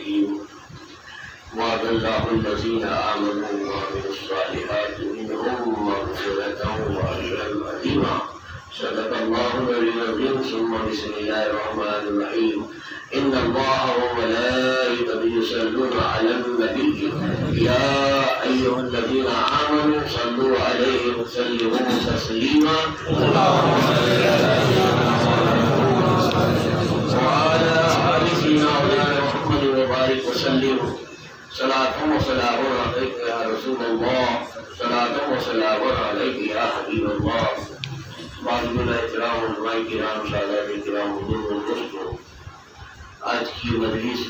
الرحيم وعد الله الذين آمنوا وعملوا الصالحات منهم مغفرة وأجرا عظيما صدق الله العلي العظيم. ثم بسم الله الرحمن الرحيم إن الله وملائكته يصلون على النبي يا أيها الذين آمنوا صلوا عليه وسلموا تسليما اللهم صل على وعلى آل سيدنا مولانا محمد وبارك وسلم صلاة وسلام عليك يا رسول الله صلاة وسلام عليك يا حبيب الله. معلوم احترام علماء کرام سادات کرام حضور و دوستوں، آج کی مجلس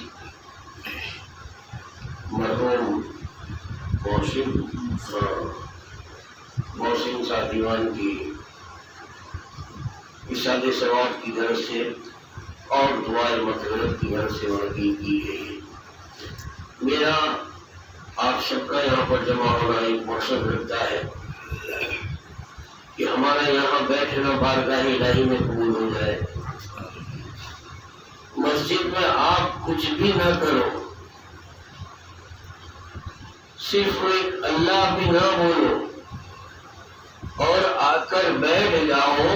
مرحوم محسن صاحب دیوان کی ارشاد ثواب کی غرض سے اور دعائے مغفرت کی غرض سے منعقد کی گئی ہے. میرا آپ سب کا یہاں پر جمع ہونا ایک مقصد رکھتا ہے کہ ہمارا یہاں بیٹھنا بارگاہ الہی میں قبول ہو جائے. مسجد میں آپ کچھ بھی نہ کرو، صرف ایک اللہ بھی نہ بولو اور آ کر بیٹھ جاؤ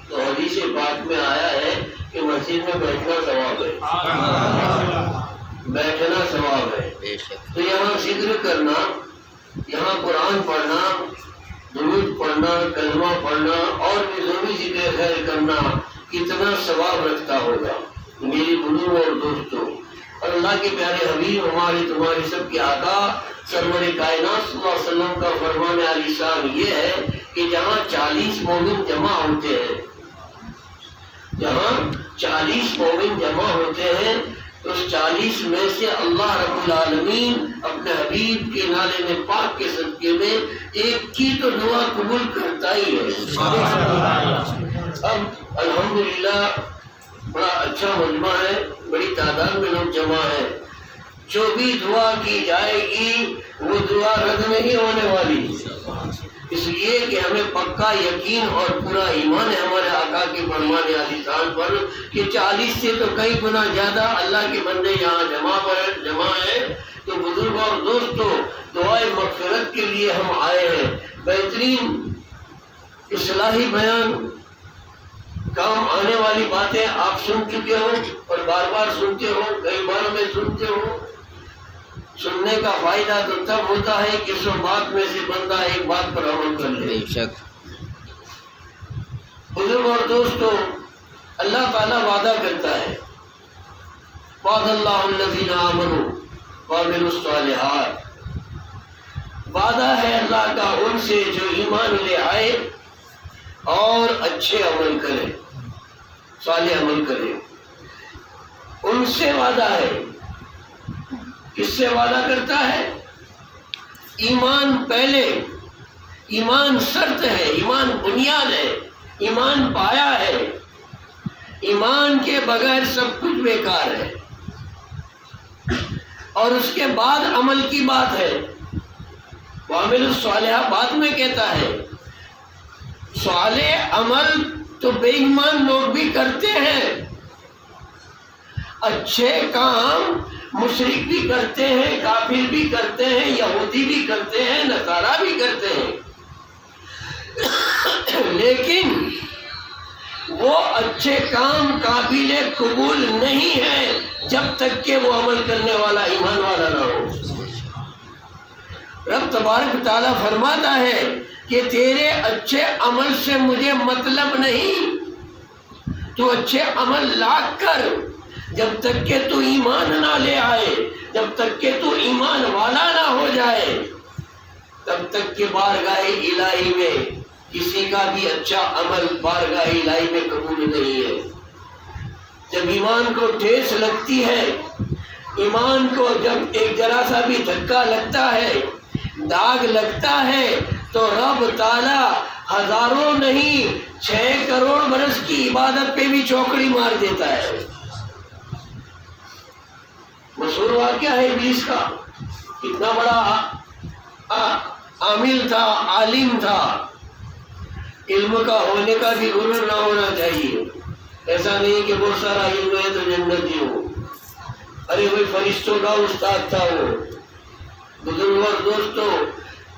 تو حدیث پاک میں آیا ہے کہ مسجد میں بیٹھنا ثواب ہے، بیٹھنا ثواب ہے. تو یہاں ذکر کرنا، یہاں قرآن پڑھنا، درود پڑھنا، کلمہ پڑھنا اور بھی ضروری ذکر خیر کرنا کتنا ثواب رکھتا ہوگا میری بزرگوں اور دوستوں. اور اللہ کے پیارے حبیب ہماری تمہاری سب کے آقا سرور کائنات صلی اللہ علیہ وسلم کا فرمان عالی شان یہ ہے کہ جہاں 40 مومن جمع ہوتے ہیں، جہاں 40 مومن جمع ہوتے ہیں، اس 40 میں سے اللہ رب العالمین اپنے حبیب کے نالے میں پاک کے صدقے میں ایک کی تو دعا قبول کرتا ہی ہے. اب الحمدللہ بڑا اچھا مجمع ہے، بڑی تعداد میں لوگ جمع ہیں. جو بھی دعا کی جائے گی وہ دعا رد نہیں ہونے والی، اس لیے کہ ہمیں پکا یقین اور پورا ایمان ہے ہمارے آقا کے فرمان عالی شان پر کہ 40 سے تو کئی گنا زیادہ اللہ کے بندے یہاں جمع ہیں. تو بزرگوں اور دوستوں، دعائے مغفرت کے لیے ہم آئے ہیں. بہترین اصلاحی بیان کام آنے والی باتیں آپ سن چکے ہو اور بار بار سنتے ہو، کئی بار میں سنتے ہو. سننے کا فائدہ تو تب ہوتا ہے کہ سو بات میں سے بندہ ایک بات پر عمل کر لے. بزرگ اور دوستوں، اللہ تعالیٰ وعدہ کرتا ہے، وعد اللہ الذین آمنوا وعملوا الصالحات، وعدہ ہے اللہ کا ان سے جو ایمان لے آئے اور اچھے عمل کرے، صالح عمل کرے. ان سے وعدہ ہے. کس سے وعدہ کرتا ہے؟ ایمان پہلے، ایمان شرط ہے، ایمان بنیاد ہے، ایمان پایا ہے. ایمان کے بغیر سب کچھ بیکار ہے. اور اس کے بعد عمل کی بات ہے. وعملوا الصالحات بعد میں کہتا ہے. صالح عمل تو بے ایمان لوگ بھی کرتے ہیں، اچھے کام مشرک بھی کرتے ہیں، کافر بھی کرتے ہیں، یہودی بھی کرتے ہیں، نصارہ بھی کرتے ہیں. لیکن وہ اچھے کام قابل قبول نہیں ہے جب تک کہ وہ عمل کرنے والا ایمان والا نہ ہو. رب تبارک تعالیٰ فرماتا ہے کہ تیرے اچھے عمل سے مجھے مطلب نہیں، تو اچھے عمل لا کر جب تک کہ تو ایمان نہ لے آئے، جب تک کہ تو ایمان والا نہ ہو جائے، تب تک کہ بارگاہ الہی میں کسی کا بھی اچھا عمل بارگاہ الہی میں قبول نہیں ہے. جب ایمان کو ٹھیس لگتی ہے، ایمان کو جب ایک ذرا سا بھی دھکا لگتا ہے، داغ لگتا ہے، تو رب تعالیٰ ہزاروں نہیں 6 کروڑ برس کی عبادت پہ بھی چوکڑی مار دیتا ہے. مشہور واقعہ ہے ابلیس کا. کتنا بڑا عامل تھا، عالم تھا. علم کا ہونے کا بھی غرور نہ ہونا چاہیے. ایسا نہیں کہ بہت سارا علم ہے تو جنتی ہو. ارے وہی فرشتوں کا استاد تھا وہ۔ بزرگ اور دوستو،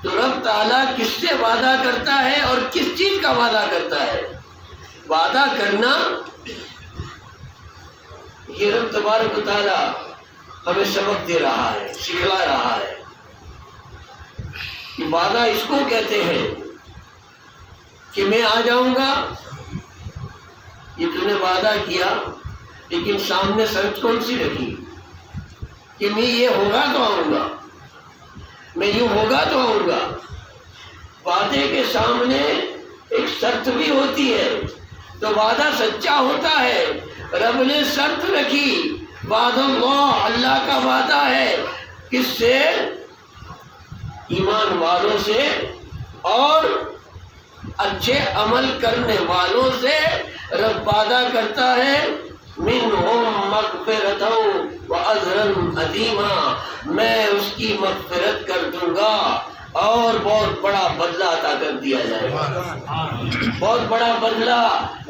تو رب تعالیٰ کس سے وعدہ کرتا ہے اور کس چیز کا وعدہ کرتا ہے؟ وعدہ کرنا یہ رب تبارک و تعالیٰ ہمیں سبق دے رہا ہے، سکھلا رہا ہے کہ وعدہ اس کو کہتے ہیں کہ میں آ جاؤں گا، یہ تو نے وعدہ کیا لیکن سامنے شرط کون سی رکھی کہ میں یہ ہوگا تو آؤں گا، میں یوں ہوگا تو آؤں گا۔ وعدے کے سامنے ایک شرط بھی ہوتی ہے تو وعدہ سچا ہوتا ہے۔ رب نے شرط رکھی، وعد اللہ، اللہ کا وعدہ ہے، کس سے؟ ایمان والوں سے اور اچھے عمل کرنے والوں سے رب وعدہ کرتا ہے، منہم مغفرۃ واجرا عظیما، میں اس کی مغفرت کر دوں گا اور بہت بڑا بدلہ عطا کر دیا جائے گا۔ بہت بڑا بدلہ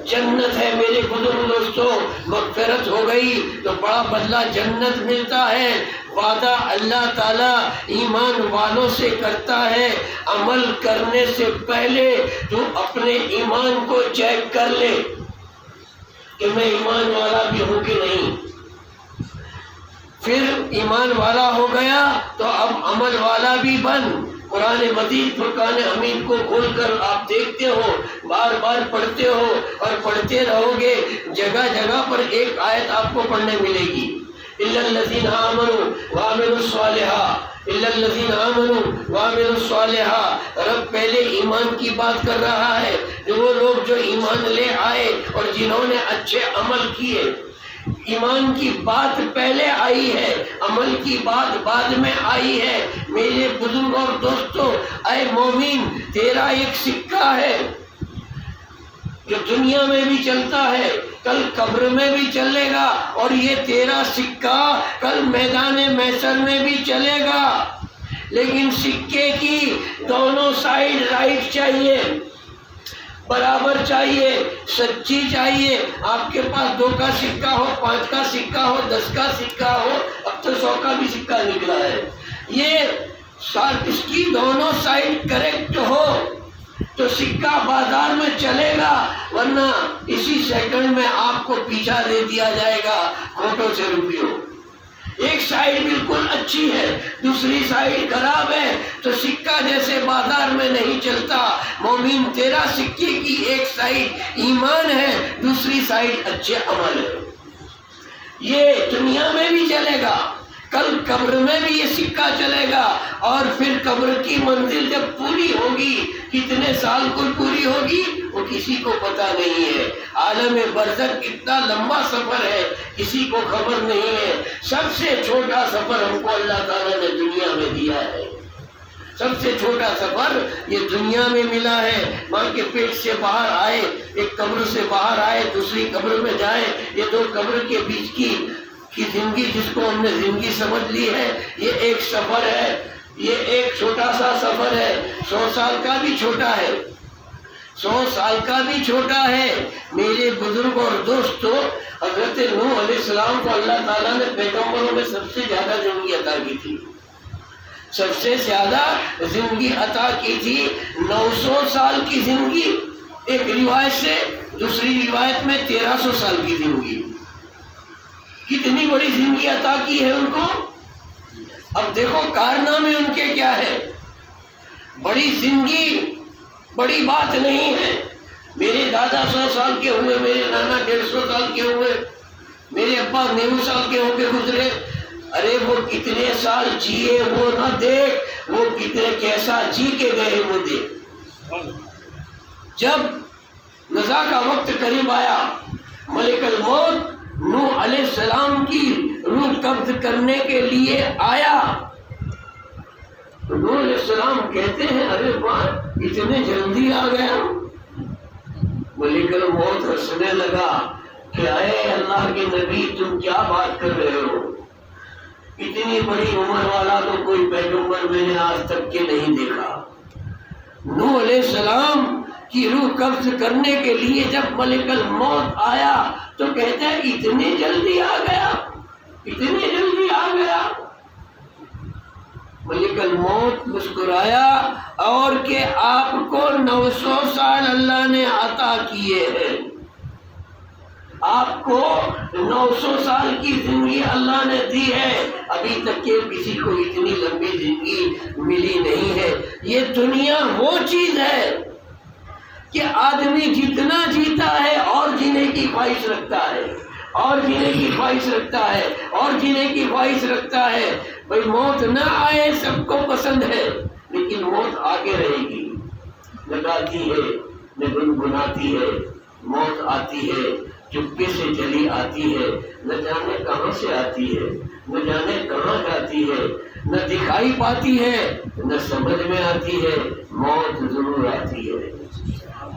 جنت ہے میرے بزرگ دوستو۔ مغفرت ہو گئی تو بڑا بدلہ جنت ملتا ہے۔ وعدہ اللہ تعالیٰ ایمان والوں سے کرتا ہے۔ عمل کرنے سے پہلے تو اپنے ایمان کو چیک کر لے کہ میں ایمان والا بھی ہوں کہ نہیں۔ پھر ایمان والا ہو گیا تو اب عمل والا بھی بن۔ قرآن مجید فرقان حمید کو کھول کر آپ دیکھتے ہو، بار بار پڑھتے ہو اور پڑھتے رہو گے، جگہ جگہ پر ایک آیت آپ کو پڑھنے ملے گی، الا الذین آمنوا وعملوا الصالحات، الا الذین آمنوا وعملوا الصالحات۔ رب پہلے ایمان کی بات کر رہا ہے، وہ لوگ جو ایمان لے آئے اور جنہوں نے اچھے عمل کیے۔ ایمان کی بات پہلے آئی ہے، عمل کی بات بعد میں آئی ہے۔ میرے بزرگ اور دوستو، اے مومن، تیرا ایک سکہ ہے جو دنیا میں بھی چلتا ہے، کل قبر میں بھی چلے گا، اور یہ تیرا سکہ کل میدان محشر میں بھی چلے گا۔ لیکن سکے کی دونوں سائیڈ رائٹ چاہیے، برابر چاہیے، سچی چاہیے۔ آپ کے پاس 2 کا سکہ ہو، 5 کا سکہ ہو، 10 کا سکہ ہو، اب تو 100 کا بھی سکہ نکلا ہے، یہ اس کی دونوں سائڈ کریکٹ ہو تو سکہ بازار میں چلے گا، ورنہ اسی سیکنڈ میں آپ کو پیچھا دے دیا جائے گا کھوٹوں سے روپیوں۔ ایک سائیڈ بالکل اچھی ہے، دوسری سائیڈ خراب ہے، تو سکہ جیسے بازار میں نہیں چلتا۔ مومن، تیرا سکے کی ایک سائیڈ ایمان ہے، دوسری سائیڈ اچھے عمل ہے۔ یہ دنیا میں بھی چلے گا، کل قبر میں بھی یہ سکہ چلے گا، اور پھر قبر کی منزل جب پوری ہوگی، کتنے سال کو پوری ہوگی وہ کسی کو پتہ نہیں ہے۔ عالم برزخ کتنا لمبا سفر ہے کسی کو خبر نہیں ہے۔ سب سے چھوٹا سفر ہم کو اللہ تعالیٰ نے دنیا میں دیا ہے، سب سے چھوٹا سفر یہ دنیا میں ملا ہے۔ ماں کے پیٹ سے باہر آئے، ایک قبر سے باہر آئے، دوسری قبر میں جائیں، یہ 2 قبر کے بیچ کی زندگی جس کو ہم نے زندگی سمجھ لی ہے، یہ ایک سفر ہے، یہ ایک چھوٹا سا سفر ہے۔ 100 سال کا بھی چھوٹا ہے، 100 سال کا بھی چھوٹا ہے۔ میرے بزرگ اور دوستو، حضرت نوح علیہ السلام کو اللہ تعالیٰ نے پیغمبروں میں سب سے زیادہ زندگی عطا کی تھی، سب سے زیادہ زندگی عطا کی تھی، 900 سال کی زندگی ایک روایت سے، دوسری روایت میں 1300 سال کی زندگی۔ کتنی بڑی زندگی عطا کی ہے ان کو۔ اب دیکھو کارنامے ان کے کیا ہے۔ بڑی زندگی بڑی بات نہیں ہے۔ میرے دادا 100 سال کے ہوئے، میرے نانا 150 سال کے ہوئے، میرے ابا 90 سال کے ہو کے گزرے۔ ارے وہ کتنے سال جیے وہ نہ دیکھ، وہ کتنے کیسا جی کے گئے وہ دیکھ۔ جب نزا کا وقت قریب آیا، ملک الموت نوح علیہ السلام کی روح قبض کرنے کے لیے آیا، تو نوح علیہ السلام کہتے ہیں، ارے واہ اتنے جلدی آ گیا۔ ملک الموت ہنسنے لگا کہ اے اللہ کے نبی، تم کیا بات کر رہے ہو؟ اتنی بڑی عمر والا تو کوئی پیغمبر میں نے آج تک کے نہیں دیکھا۔ نوح علیہ السلام کی روح قبض کرنے کے لیے جب ملک الموت آیا تو کہتا ہے اتنی جلدی آ گیا، اتنی جلدی ملک الموت مسکرایا اور کہ آپ کو 900 سال اللہ نے عطا کیے ہیں، آپ کو 900 سال کی زندگی اللہ نے دی ہے، ابھی تک کہ کسی کو اتنی لمبی زندگی ملی نہیں ہے۔ یہ دنیا وہ چیز ہے کہ آدمی جتنا جیتا ہے اور جینے کی خواہش رکھتا ہے، اور جینے کی خواہش رکھتا ہے، اور جینے کی خواہش رکھتا ہے۔ بھئی موت نہ آئے سب کو پسند ہے، لیکن موت آگے رہے گی، نہ گاتی ہے نہ گنگناتی ہے، موت آتی ہے، چپکے سے چلی آتی ہے، نہ جانے کہاں سے آتی ہے، نہ جانے کہاں جاتی ہے، نہ دکھائی پاتی ہے نہ سمجھ میں آتی ہے، موت ضرور آتی ہے،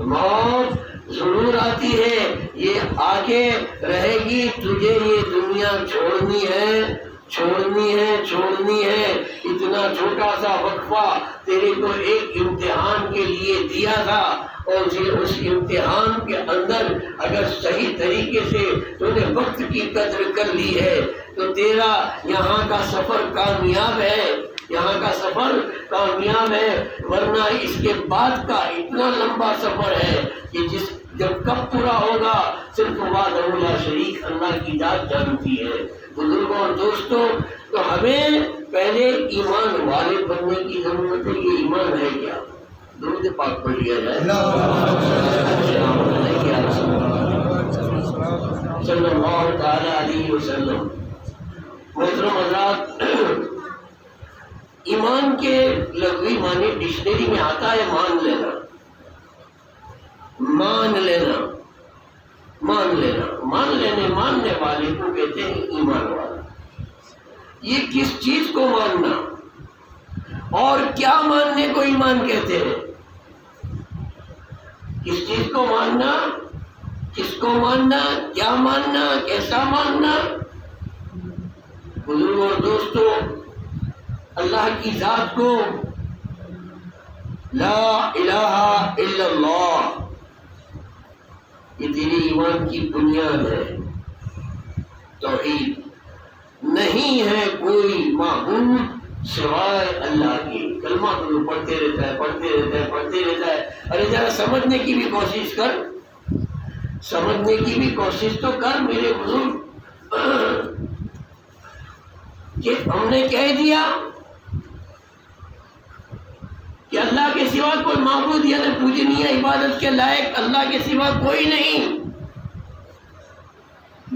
موت ضرور آتی ہے، یہ آگے رہے گی۔ تجھے یہ دنیا چھوڑنی ہے، چھوڑنی ہے، چھوڑنی ہے۔ اتنا چھوٹا سا وقفہ تیرے کو ایک امتحان کے لیے دیا تھا، اور اس امتحان کے اندر اگر صحیح طریقے سے تو نے وقت کی قدر کر لی ہے تو تیرا یہاں کا سفر کامیاب ہے، یہاں کا سفر کامیاب ہے۔ ورنہ اس کے بعد کا اتنا لمبا سفر ہے کہ جب کب پورا ہوگا صرف وحدہ لا شریک اللہ کی ذات جانتی ہے۔ بزرگوں اور دوستوں، تو ہمیں پہلے ایمان والے بننے کی ضرورت ہے۔ یہ ایمان ہے کیا؟ درود پاک پڑھ لیا جائے صلی اللہ تعالی علیہ وسلم۔ محترم حضرات، ایمان کے لغوی معنی ڈکشنری میں آتا ہے مان لینا، مان لینا، مان لینا، مان لینے، ماننے والے کو کہتے ہیں ایمان والا۔ یہ کس چیز کو ماننا اور کیا ماننے کو ایمان کہتے ہیں؟ کس چیز کو ماننا، کس کو ماننا، کیا ماننا، کیسا ماننا؟ بزرگوں اور دوستوں، اللہ کی ذات کو، لا الہ الا اللہ، یہ تیری ایمان کی بنیاد ہے۔ توحید، نہیں ہے کوئی معبود سوائے اللہ کی۔ کلمہ تو پڑھتے رہتا ہے، پڑھتے رہتا ہے، پڑھتے رہتا ہے۔ ارے ذرا سمجھنے کی بھی کوشش کر، سمجھنے کی بھی کوشش تو کر میرے بزرگ، کہ ہم نے کہہ دیا کہ اللہ کے سوا کوئی معبود یعنی پوجنیہ عبادت کے لائق اللہ کے سوا کوئی نہیں۔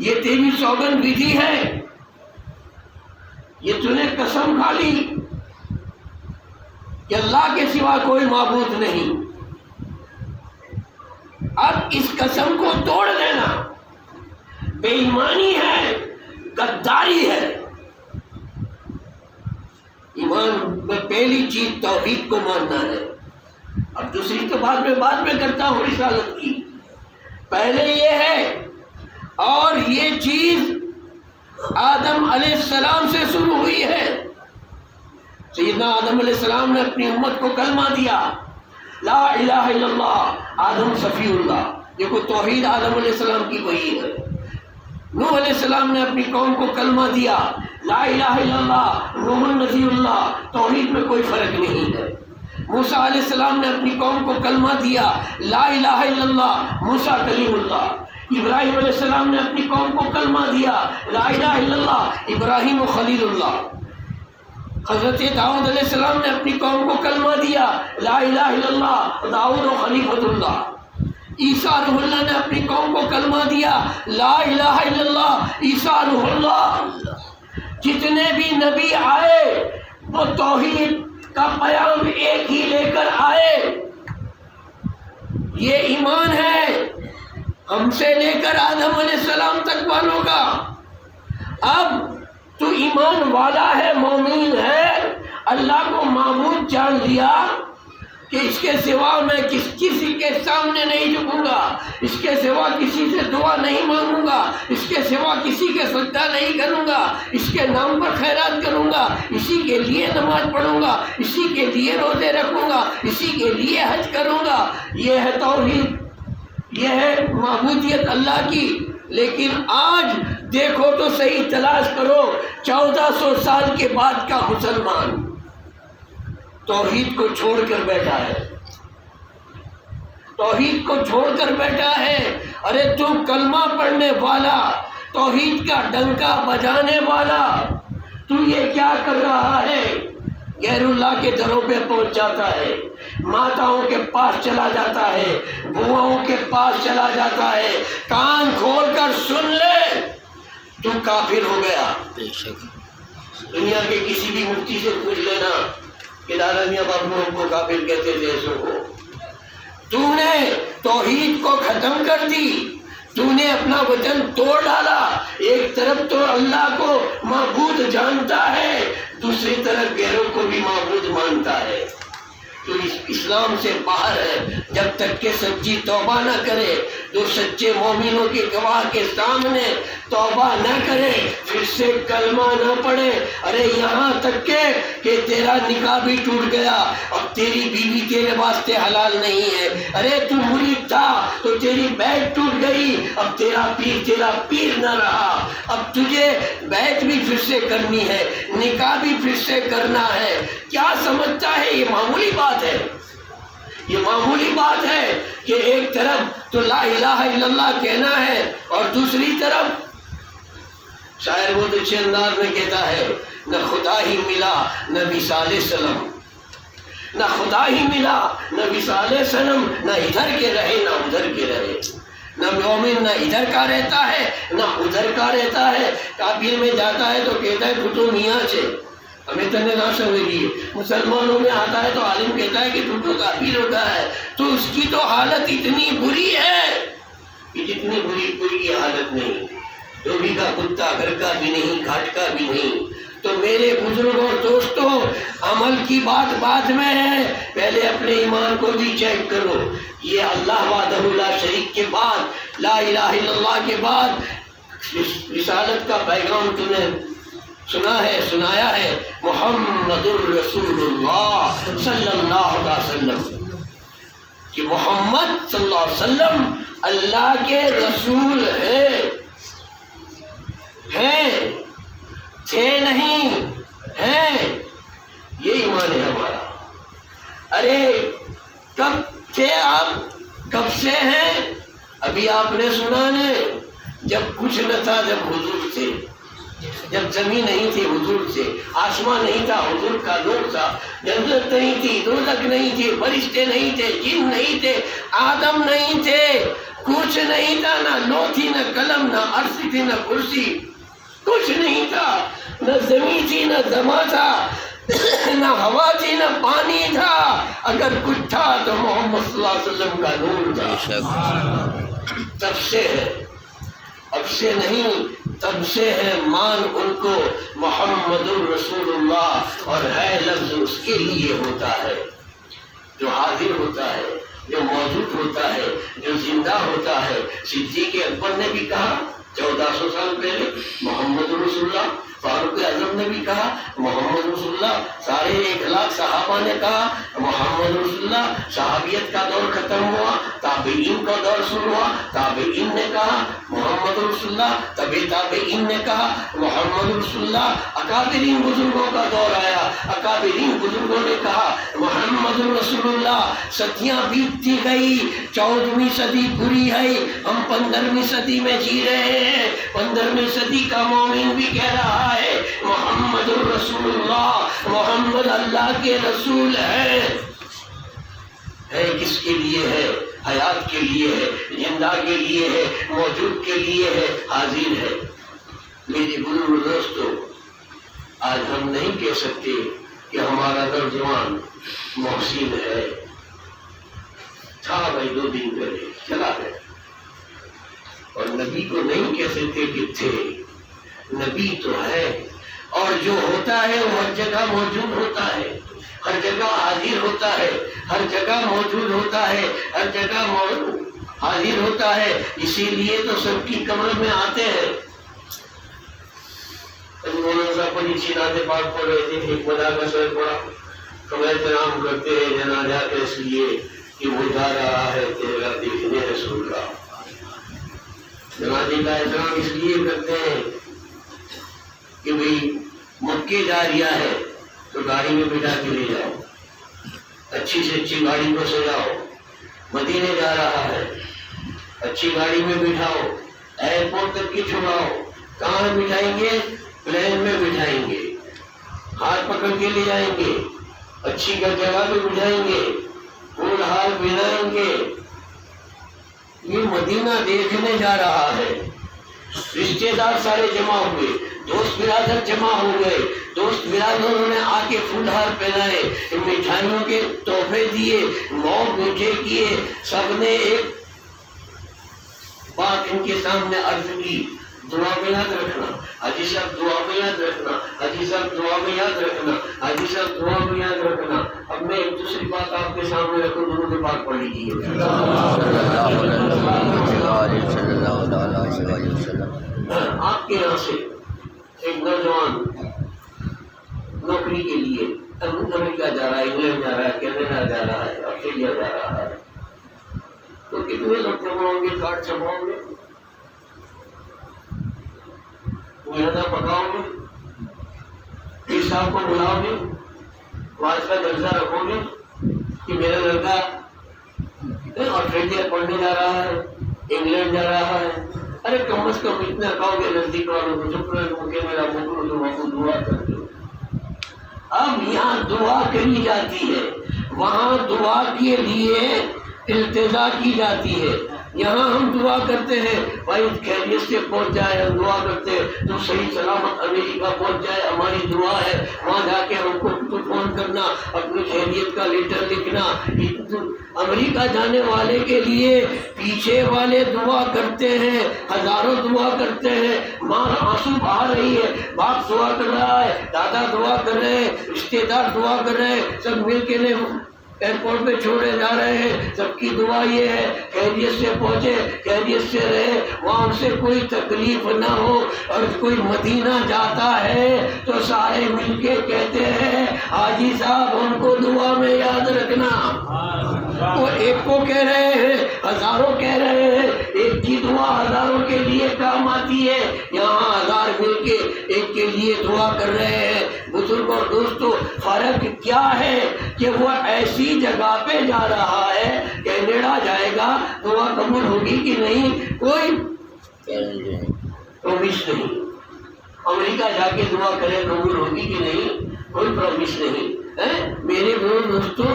یہ تیری سوگند ودھی ہے، یہ تو نے قسم کھا لی کہ اللہ کے سوا کوئی معبود نہیں۔ اب اس قسم کو توڑ دینا بے ایمانی ہے، غداری ہے۔ ایمان میں پہلی چیز توحید کو ماننا ہے۔ اب دوسری تو بعد میں کرتا ہوں رسالت کی، پہلے یہ ہے، اور یہ چیز آدم علیہ السلام سے شروع ہوئی ہے۔ سیدنا آدم علیہ السلام نے اپنی امت کو کلمہ دیا، لا الہ الا اللہ، آدم صفی اللہ۔ دیکھو توحید آدم علیہ السلام کی وہی ہے۔ نوح علیہ السلام نے اپنی قوم کو کلمہ دیا، لا الہ الا اللہ، نوح نذیر اللہ، توحید میں کوئی فرق نہیں ہے۔ موسیٰ علیہ السلام نے اپنی قوم کو کلمہ دیا، لا الہ الا اللہ، موسیٰ کلیم اللہ۔ ابراہیم علیہ السلام نے اپنی قوم کو کلمہ دیا، لا الہ الا اللہ، ابراہیم و خلیل اللہ۔ حضرت داؤد علیہ السلام نے اپنی قوم کو کلمہ دیا، لا الہ الا اللہ، داؤد و خلیفۃ اللہ۔ عیسیٰ روح اللہ نے اپنی قوم کو کلمہ دیا، لا الہ الا اللہ، عیسیٰ روح اللہ۔ جتنے بھی نبی آئے وہ توحید کا پیام ایک ہی لے کر آئے۔ یہ ایمان ہے ہم سے لے کر آدم علیہ السلام تک والوں کا۔ اب تو ایمان والا ہے، مومن ہے، اللہ کو معبود جان لیا کہ اس کے سوا میں کسی کے سامنے نہیں جھکوں گا، اس کے سوا کسی سے دعا نہیں مانگوں گا، اس کے سوا کسی کے سجدہ نہیں کروں گا، اس کے نام پر خیرات کروں گا، اسی کے لیے نماز پڑھوں گا، اسی کے لیے روزے رکھوں گا، اسی کے لیے حج کروں گا۔ یہ ہے توحید، یہ ہے معبودیت اللہ کی۔ لیکن آج دیکھو تو صحیح، تلاش کرو 1400 سال کے بعد کا مسلمان، توحید کو چھوڑ کر بیٹھا ہے، توحید کو چھوڑ کر بیٹھا ہے۔ ارے تو کلمہ پڑھنے والا، توحید کا ڈنکا بجانے والا، تو یہ کیا کر رہا ہے؟ غیر اللہ کے دروں پہ پہنچ جاتا ہے، ماتاؤں کے پاس چلا جاتا ہے، بوؤں کے پاس چلا جاتا ہے۔ کان کھول کر سن لے، تو کافر ہو گیا۔ دنیا کے کسی بھی مفتی سے پوچھ لینا کہ دادا میاں باپو ہم کو کافر کہتے تھے، ایسوں کو تو نے توحید کو ختم کر دی، تو نے اپنا وطن توڑ ڈالا۔ ایک طرف تو اللہ کو معبود جانتا ہے، دوسری طرف غیروں کو بھی معبود مانتا ہے، تو اسلام سے باہر ہے۔ جب تک کہ سچی توبہ نہ کرے، تو سچے مومنوں کے گواہ کے سامنے توبہ نہ کرے، پھر سے کلمہ نہ پڑھے۔ ارے یہاں تک کہ تیرا نکاح بھی ٹوٹ گیا، اب تیری بیوی تیرے واسطے حلال نہیں ہے۔ ارے تو مرید تھا تو تیری بیعت ٹوٹ گئی، اب تیرا پیر نہ رہا، اب تجھے بیعت بھی پھر سے کرنی ہے، نکاح بھی پھر سے کرنا ہے۔ کیا سمجھتا ہے یہ معمولی بات ہے؟ یہ معمولی بات ہے کہ ایک طرف تو لا الہ الا اللہ کہنا ہے اور دوسری طرف شاعر بہت اچھے انداز میں کہتا ہے، نہ خدا ہی ملا نہ وصال صنم، نہ خدا ہی ملا نہ وصال صنم، نہ ادھر کے رہے نہ ادھر کے رہے۔ نہ مومن نہ ادھر کا رہتا ہے نہ ادھر کا رہتا ہے۔ کابل میں جاتا ہے تو کہتا ہے تو میاں سے ہمیں تو نہ سمجھیے، مسلمانوں میں آتا ہے تو عالم کہتا ہے کہ تو کافر ہوتا ہے، تو اس کی تو حالت اتنی بری ہے کہ جتنی بری کوئی کی حالت نہیں، دھوبی کا کتا گھر کا بھی نہیں، گھاٹ کا بھی نہیں۔ تو میرے بزرگوں اور دوستوں، عمل کی بات بعد میں ہے، پہلے اپنے ایمان کو بھی چیک کرو۔ یہ اللہ وحدہ لا شریک کے بعد، لا الہ الا اللہ کے بعد رسالت کا پیغام تو نے سنا ہے، سنایا ہے، محمد الرسول اللہ صلی اللہ علیہ وسلم، کہ محمد صلی اللہ علیہ وسلم اللہ کے رسول ہیں، تھے نہیں، ہیں، یہ ایمان ہے ہمارا۔ ارے کب تھے آپ، کب سے ہیں؟ ابھی آپ نے سنا نے، جب کچھ نہ تھا، جب حضور تھے، جب زمین نہیں تھی حضور سے، آسمان نہیں تھا حضور کا نور تھا، جنت نہیں تھی، دوزخ نہیں تھی، فرشتے نہیں تھے، جن نہیں تھے، آدم نہیں تھے، کچھ نہیں تھا، نہ لوح تھی، نہ قلم، نہ عرش تھی، نہ کرسی، کچھ نہیں تھا، نہ زمین تھی، نہ زماں تھا، نہ ہوا تھی، نہ پانی تھا۔ اگر کچھ تھا تو محمد صلی اللہ علیہ وسلم کا نور تھا۔ تب سے ہے، اب سے نہیں، تب سے ہے، مان ان کو محمد الرسول اللہ، اور ہے لفظ اس کے لیے ہوتا ہے جو حاضر ہوتا ہے، جو موجود ہوتا ہے، جو زندہ ہوتا ہے۔ صدیق اکبر نے بھی کہا 1400 سال پہلے محمد رسول اللہ، فاروق اعظم نے بھی کہا محمد رسول اللہ، سارے 1,00,000 صحابہ نے کہا محمد رسول اللہ۔ صحابیت کا دور ختم ہوا، تابعین کا دور شروع ہوا، تابعین نے کہا محمد رسول اللہ، تابعین نے کہا محمد رسول اللہ، اکابرین بزرگوں کا دور آیا، اکابرین بزرگوں نے کہا محمد رسول اللہ۔ صدیاں بیتتی گئی، 14ویں صدی پوری ہے، ہم 15ویں صدی میں جی رہے ہیں۔ 15ویں صدی کا مومن بھی کہہ رہا ہے محمد الرسول اللہ، محمد اللہ کے رسول ہے کس کے لیے ہے؟ حیات کے لیے ہے، زندہ کے لیے ہے، موجود کے لیے ہے، حاضر ہے۔ میری بزرگ دوستو، آج ہم نہیں کہہ سکتے کہ ہمارا نوجوان محسن ہے، تھا بھائی 2 دن پہلے چلا گیا، اور نبی کو نہیں کہہ سکتے کہ تھے، نبی تو ہے، اور جو ہوتا ہے وہ ہر جگہ موجود ہوتا ہے، ہر جگہ حاضر ہوتا ہے، ہر جگہ موجود ہوتا ہے، ہر جگہ حاضر ہوتا ہے۔ اسی لیے تو سب کی قبر میں آتے ہیں۔ مولانا صاحب بڑی اچھی نعت پاک پڑھ رہے تھے، ایک مدا کا شعر پڑھا، ہم احترام کرتے ہیں جنازہ کا اس لیے کہ وہ جا رہا ہے تیرا دیکھنے رسول کا۔ جنازے کا احترام اس لیے کرتے ہیں کہ بھئی مکے جا رہا ہے تو گاڑی میں بٹھا کے لے جاؤ، اچھی سے اچھی گاڑی کو سجاؤ، مدینے جا رہا ہے، اچھی گاڑی میں بٹھاؤ، ایئرپورٹ تک کی چھوڑاؤ، کہاں بٹھائیں گے؟ پلین میں بٹھائیں گے، ہاتھ پکڑ کے لے جائیں گے، اچھی جگہ پہ بٹھائیں گے، پھول ہار پہنائیں گے۔ یہ مدینہ دیکھنے جا رہا ہے۔ رشتے دار سارے جمع ہوئے، دوست برادر جمع ہو گئے، دوست برادروں نے آ کے پھول ہار پہنائے، مٹھائیوں کے تحفے دیے، موت میٹھے کیے۔ سب نے ایک بات ان کے سامنے عرض کی، دعا میں یاد رکھنا حاجی صاحب، دعا میں یاد رکھنا حاجی صاحب، دعا میں یاد رکھنا حاجی صاحب، دعا میں یاد رکھنا۔ اب میں ایک دوسری بات آپ کے سامنے رکھوں، درود پاک پڑھ لیجیے۔ آپ کے یہاں سے ایک نوجوان نوکری کے لیے امریکہ جا رہا ہے، انگلینڈ جا رہا ہے، کینیڈا جا رہا ہے، آسٹریلیا جا رہا ہے، تو کتنے لوگ چھپاؤں گے؟ کارڈ چھپاؤں گے، میرا پکاؤ گے، پیر صاحب کو بلاؤ گے، واز کا جلسہ رکھو گے کہ میرا لڑکا آسٹریلیا پڑھنے جا رہا ہے، انگلینڈ جا رہا ہے۔ ارے کم از کم اتنا کہو گے نزدیک والوں کو، چپ رہے کہ میرا مکرو تو آپ کو دعا کر دو۔ اب یہاں دعا کری جاتی ہے، وہاں دعا کے لیے التجا کی جاتی ہے۔ یہاں ہم دعا کرتے ہیں بھائی خیریت سے پہنچ جائے، ہم دعا کرتے ہیں تو صحیح سلامت امریکہ پہنچ جائے، ہماری دعا ہے۔ وہاں جا کے ہم کو تو فون کرنا، اپنی خیریت کا لیٹر لکھنا۔ امریکہ جانے والے کے لیے پیچھے والے دعا کرتے ہیں، ہزاروں دعا کرتے ہیں، ماں آنسو بہا رہی ہے، باپ دعا کر رہا ہے، دادا دعا کر رہے ہیں، رشتے دار دعا کر رہے ہیں، سب مل کے ایئرپورٹ پہ چھوڑے جا رہے ہیں۔ سب کی دعا یہ ہے خیریت سے پہنچے، خیریت سے رہے، وہاں سے کوئی تکلیف نہ ہو۔ اور کوئی مدینہ جاتا ہے تو سارے مل کے کہتے ہیں حاجی صاحب ہم کو دعا میں یاد رکھنا۔ وہ ایک کو کہہ رہے ہیں، ہزاروں کہہ رہے ہیں، ایک کی دعا ہزاروں کے لیے کام آتی ہے۔ یہاں ہزار مل کے ایک کے لیے دعا کر رہے ہیں۔ بزرگوں اور دوستوں، فرق کیا ہے کہ وہ ایسی جگہ پہ جا رہا ہے، کینیڈا جائے گا، دعا قبول ہوگی کہ نہیں کوئی پرومس نہیں۔ امریکہ جا کے دعا کرے قبول ہوگی کہ نہیں کوئی پرومس نہیں۔ میرے دوستوں،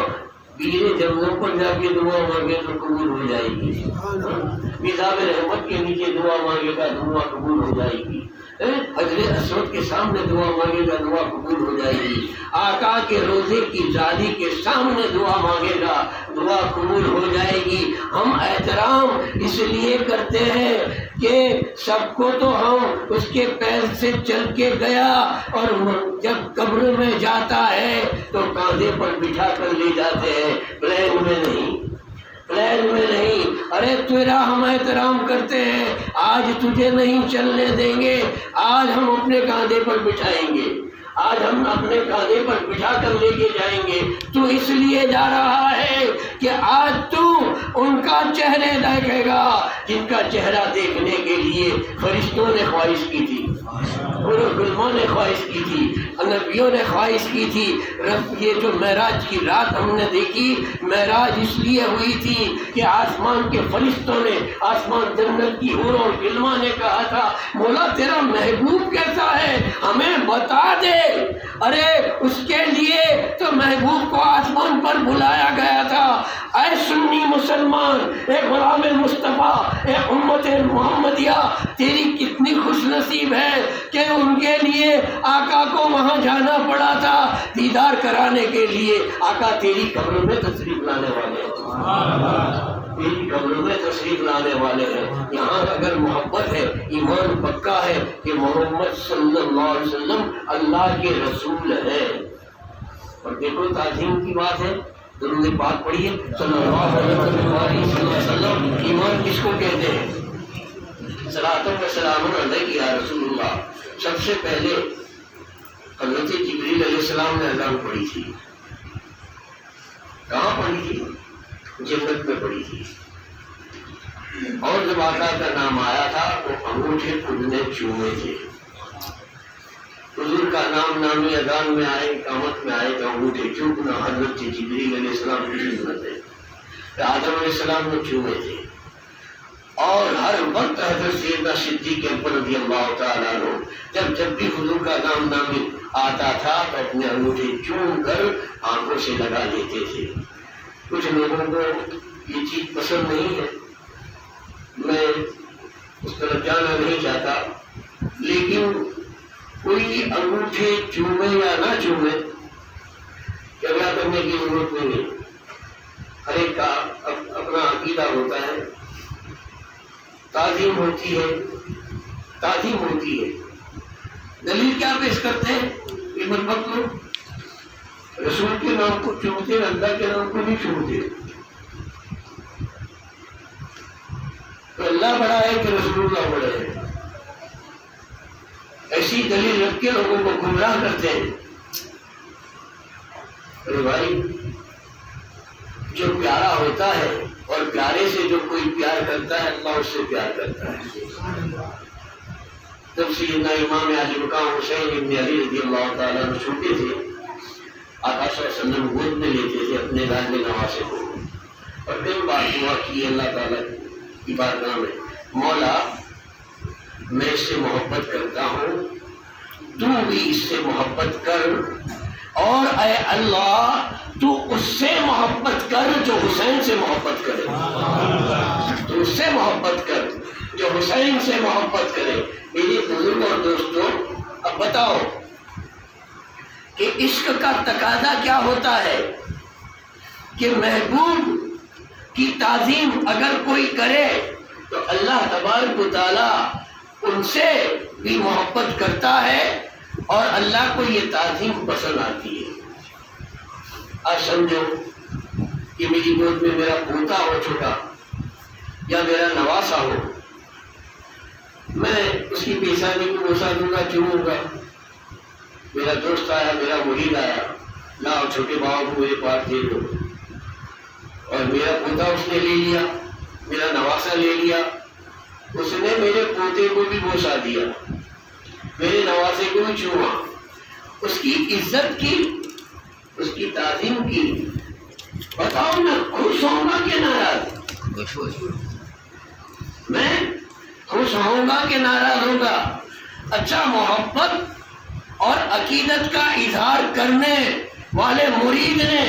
پیر جنگلوں پر جا کے دعا مانگے تو قبول ہو جائے گی، میزاب رحمت کے نیچے دعا مانگے گا دعا قبول ہو جائے گی، حجر اسود کے سامنے دعا مانگے گا دعا قبول ہو جائے گی، آقا کے روزے کی جالی کے سامنے دعا مانگے گا دعا قبول ہو جائے گی۔ ہم احترام اس لیے کرتے ہیں کہ سب کو تو ہم اس کے پیر سے چل کے گیا، اور جب قبر میں جاتا ہے تو کاندھے پر بٹھا کر لے جاتے ہیں، پلین میں نہیں، پلین میں نہیں۔ ارے تیرا ہم احترام کرتے ہیں، آج تجھے نہیں چلنے دیں گے، آج ہم اپنے کاندھے پر بٹھائیں گے، آج ہم اپنے کاندھے پر بٹھا کر لے کے جائیں گے۔ تو اس لیے جا رہا ہے کہ آج تو ان کا چہرے دیکھے گا جن کا چہرہ دیکھنے کے لیے فرشتوں نے خواہش کی تھی، علماء نے خواہش کی تھی، نبیوں نے خواہش کی تھی۔ یہ جو معراج کی رات ہم نے دیکھی، معراج اس لیے ہوئی تھی کہ آسمان کے فرشتوں نے، آسمان جنت کی حور اور علماء نے کہا تھا مولا تیرا محبوب کیسا ہے ہمیں بتا دے۔ ارے اس کے لیے تو محبوب کو آسمان پر بلایا گیا تھا۔ اے سنی مسلمان، اے غلام مصطفیٰ، اے امت محمدیہ، تیری کتنی خوش نصیب ہے کہ ان کے لیے آقا کو وہاں جانا پڑا تھا دیدار کرانے کے لیے۔ آقا تیری قبر میں تشریف لانے والے ہیں، تیری قبر میں تشریف لانے والے ہیں۔ یہاں اگر محبت ہے، ایمان پکا ہے کہ محمد صلی اللہ علیہ وسلم اللہ کے رسول ہے۔ اور دیکھو تعظیم کی بات ہے، درود پاک پڑھیے صلی اللہ علیہ وسلم۔ ایمان کس کو کہتے ہیں؟ صلاۃ و سلام علیک یا رسول اللہ۔ سب سے پہلے حضرت جبریل علیہ السلام نے اذان پڑھی تھی، کہاں پڑھی تھی؟ جنت میں پڑھی تھی۔ اور جب آقا کا نام آیا تھا تو انگوٹھے خود نے چومے تھے، حضور کا نام نامی اذان میں آئے، اقامت میں آئے تو انگوٹھے چومنا حضرت جبریل علیہ السلام کی سنت ہے. آدم علیہ السلام نے چومے تھے، اور ہر وقت حضرت سیدنا صدیق اکبر رضی اللہ تعالیٰ عنہ جب بھی حضور کا نام نامی آتا تھا تو اپنے انگوٹھے چوم کر آنکھوں سے لگا لیتے تھے. کچھ لوگوں کو یہ چیز پسند نہیں ہے، میں اس طرف جانا نہیں چاہتا، لیکن کوئی انگوٹھے چومے یا نہ چومے جھگڑا کرنے کی ضرورت نہیں ہے. ہر ایک کا اپنا عقیدہ ہوتا ہے، تعظیم ہوتی ہے، تعظیم ہوتی ہے. دلیل کیا پیش کرتے ہیں؟ مطلب لوگ رسول کے نام کو چومتے ہیں، اللہ کے نام کو نہیں چومتے. تو اللہ بڑا ہے کہ رسول اللہ بڑا ہے، ایسی دلیل رکھ کے لوگوں کو گمراہ کرتے ہیں. ارے بھائی، جو پیارا ہوتا ہے اور پیارے سے جو کوئی پیار کرتا ہے اللہ اس سے پیار کرتا ہے. جب سیدنا امام علی مقام حسین ابن علی رضی اللہ تعالیٰ عنہ چھوٹے تھے، آقا صلی اللہ علیہ وسلم گود میں لیتے تھے اپنے لاڈلے نواسے کو، اور کئی بار دعا کی اللہ تعالیٰ کی بارگاہ میں، مولا میں اس سے محبت کرتا ہوں، تو بھی اس سے محبت کر، اور اے اللہ تو اس سے محبت کر جو حسین سے محبت کرے، تو اس سے محبت کر جو حسین سے محبت کرے. میرے بزرگ اور دوستوں، اب بتاؤ کہ عشق کا تقاضا کیا ہوتا ہے کہ محبوب کی تعظیم اگر کوئی کرے تو اللہ تبارک و تعالیٰ ان سے بھی محبت کرتا ہے اور اللہ کو یہ تعظیم پسند آتی ہے. آج سمجھو کہ میری گود میں میرا پوتا ہو چھوٹا یا میرا نواسا ہو، میں اس کی پیشانی کو بوسا دوں گا، چوموں گا. میرا دوست آیا، میرا مرید آیا، لاؤ چھوٹے باؤ کو میرے پاس دے دو، اور میرا پوتا اس نے لے لیا، میرا نواسا لے لیا، اس نے میرے پوتے کو بھی بوسا دیا، میرے نواسے کو بھی چوما، اس کی عزت کی، اس کی تعظیم کی. بتاؤ میں خوش ہوں گا کہ ناراض؟ میں خوش ہوں گا کہ ناراض ہوگا؟ اچھا، محبت اور عقیدت کا اظہار کرنے والے مرید نے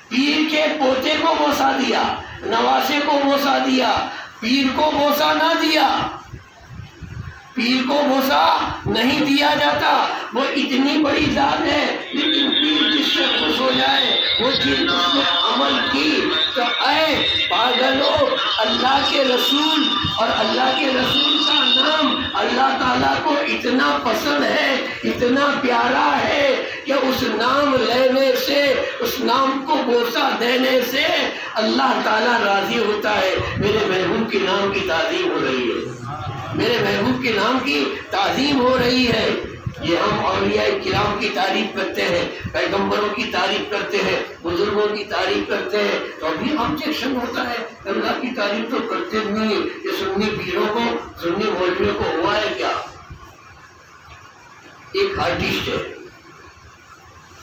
پیر کے پوتے کو بوسا دیا، نواسے کو بوسا دیا، پیر کو بوسا نہ دیا. پیر کو بوسا نہیں دیا جاتا، وہ اتنی بڑی ذات ہے، لیکن پیر جس سے خوش ہو جائے وہ چیز اس نے عمل کی. تو اے پاگلو، اللہ کے رسول اور اللہ کے رسول کا نام اللہ تعالیٰ کو اتنا پسند ہے، اتنا پیارا ہے کہ اس نام لینے سے، اس نام کو بوسا دینے سے اللہ تعالیٰ راضی ہوتا ہے. میرے محبوب کے نام کی تعظیم ہو رہی ہے، میرے محبوب کے نام کی تعظیم ہو رہی ہے. یہ ہم اولیاء کرام کی تعریف کرتے ہیں، پیغمبروں کی تعریف کرتے ہیں، بزرگوں کی تعریف کرتے ہیں، تو ابھی آبجیکشن ہوتا ہے اللہ کی تعریف تو کرتے نہیں. یہ سنی پیروں کو، سنی مولویوں کو ہوا ہے کیا؟ ایک آرٹسٹ ہے،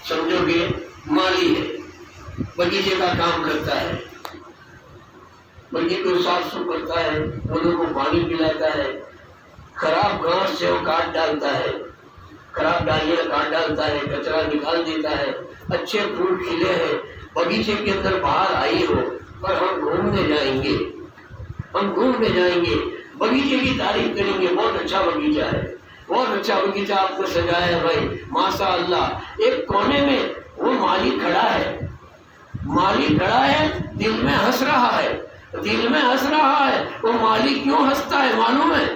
سمجھو گے مالی ہے، بغیچے کا کام کرتا ہے، بغیچے کو صاف ستھرا کرتا ہے، پودوں کو پانی پلاتا ہے، خراب گھاس سے وہ کاٹ ڈالتا ہے، خراب ڈالیاں کاٹ ڈالتا ہے، کچرا نکال دیتا ہے. اچھے پھول کھلے ہیں، بغیچے کے اندر باہر آئی ہو، اور ہم گھومنے جائیں گے، ہم گھومنے جائیں گے، بغیچے کی تعریف کریں گے، بہت اچھا بغیچہ ہے، بہت اچھا بغیچہ آپ کو سجایا ہے بھائی، ماشاء اللہ. ایک کونے میں وہ مالی کھڑا ہے، مالی کھڑا ہے، دل میں ہنس رہا ہے، دل میں ہنس رہا ہے. وہ مالی کیوں ہنستا ہے معلوم ہے؟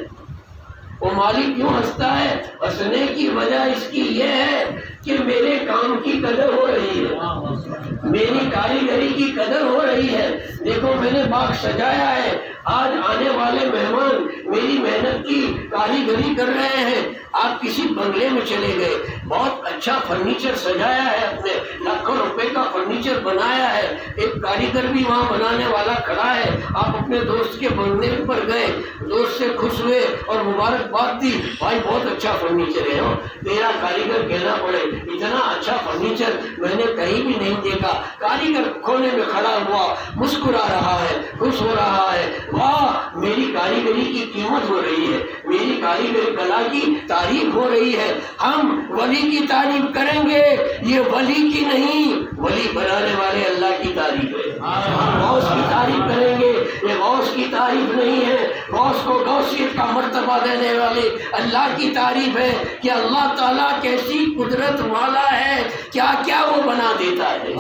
وہ مالی کیوں ہنستا ہے؟ ہنسنے کی وجہ اس کی یہ ہے کہ میرے کام کی قدر ہو رہی ہے، میری کاریگری کی قدر ہو رہی ہے. دیکھو میں نے باغ سجایا ہے، آج آنے والے مہمان میری محنت کی کاریگری کر رہے ہیں۔ آپ کسی بنگلے میں چلے گئے، بہت اچھا فرنیچر سجایا ہے، اپنے لاکھوں روپے کا فرنیچر بنایا ہے، ایک کاریگر بھی وہاں بنانے والا کھڑا ہے۔ آپ اپنے دوست کے بنگلے پر گئے، دوست سے خوش ہوئے اور مبارکباد دی، بھائی بہت اچھا فرنیچر ہے، تیرا کاریگر کہنا پڑے اتنا اچھا فرنیچر میں نے کہیں بھی نہیں دیکھا۔ کاریگر کونے میں کھڑا ہوا، مسکرا رہا ہے، خوش ہو رہا ہے، واہ میری کاریگری کی قیمت ہو رہی ہے، میری کاریگری کلا کی تعریف ہو رہی ہے۔ ہم ولی کی تعریف کریں گے، یہ ولی کی نہیں، ولی بنانے والے اللہ کی تعریف ہے۔ ہم غوث کی تعریف کریں گے، یہ غوث کی تعریف نہیں ہے، غوث کو غوثیت کا مرتبہ دینے والے اللہ کی تعریف ہے کہ اللہ تعالیٰ کیسی قدرت والا ہے، کیا کیا وہ بنا دیتا ہے،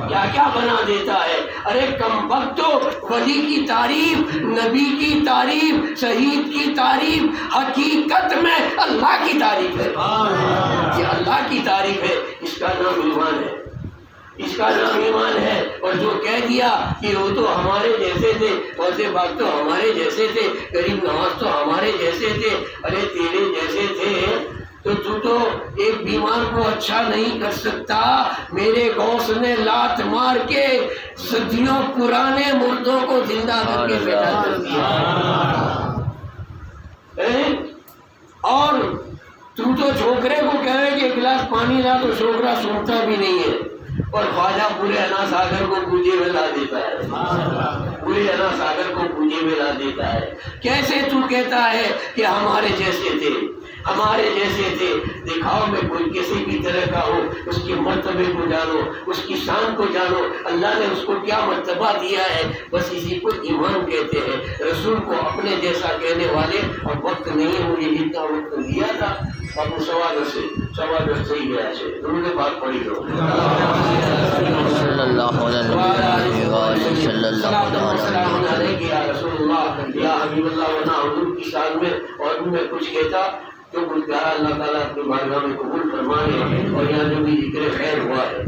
کیا کیا بنا دیتا ہے۔ ارے کم وقتو، ولی کی تعریف، نبی کی تعریف، شہید کی تعریف حقیقت میں اللہ کی تعریف ہے، یہ اللہ کی تعریف ہے، اس کا نام ایمان ہے، اس کا نام ایمان ہے۔ اور جو کہہ دیا کہ وہ تو ہمارے جیسے تھے، فوزے باغ تو ہمارے جیسے تھے، غریب نواز تو ہمارے جیسے تھے، ارے تیرے جیسے تھے تو ایک بیمار کو اچھا نہیں کر سکتا، میرے غوث نے لات مار کے صدیوں پرانے مردوں کو زندہ کر کے پیدا کر دیا۔ اور تو چھوکرے کو کہے کہ ایک گلاس پانی لا تو چھوکرا سنتا بھی نہیں ہے، اور خواجہ پورے انا ساگر کو پوجے میں لا دیتا ہے، پورے انا ساگر کو پوجے میں لا دیتا ہے۔ کیسے تو کہتا ہے کہ ہمارے جیسے تھے، ہمارے جیسے تھے؟ دکھاؤ میں کوئی کسی بھی طرح کا ہو، اس کے مرتبے کو جانو، اس کی شان کو جانو، اللہ نے اس کو کیا مرتبہ دیا ہے، بس اسی کو ایمان کہتے ہیں۔ رسول کو اپنے جیسا کہنے والے اور وقت نہیں ہے، مجھے جتنا وقت دیا تھا آپ سوال سے ہی گیا ہے، درود پاک پڑھی لو۔ صلی اللہ علیہ وسلم یا حبیب اللہ، ورنہ حضور کی شان میں اور بھی میں کچھ کہتا تو کچھ کہا۔ اللہ تعالیٰ اپنی بارگاہ میں قبول فرمائے، اور یہاں جو بھی ذکر خیر ہوا ہے،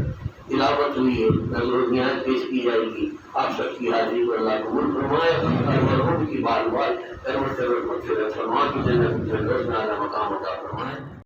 تلاوت ہوئی ہے، نظر و نیاز پیش کی جائے گی، آپ سب کی حاضری کو اللہ قبول فرمائے، اور مرحوم کی بار بار کرم مغفرت فرما کی جنت میں اعلیٰ مقام عطا فرمائے۔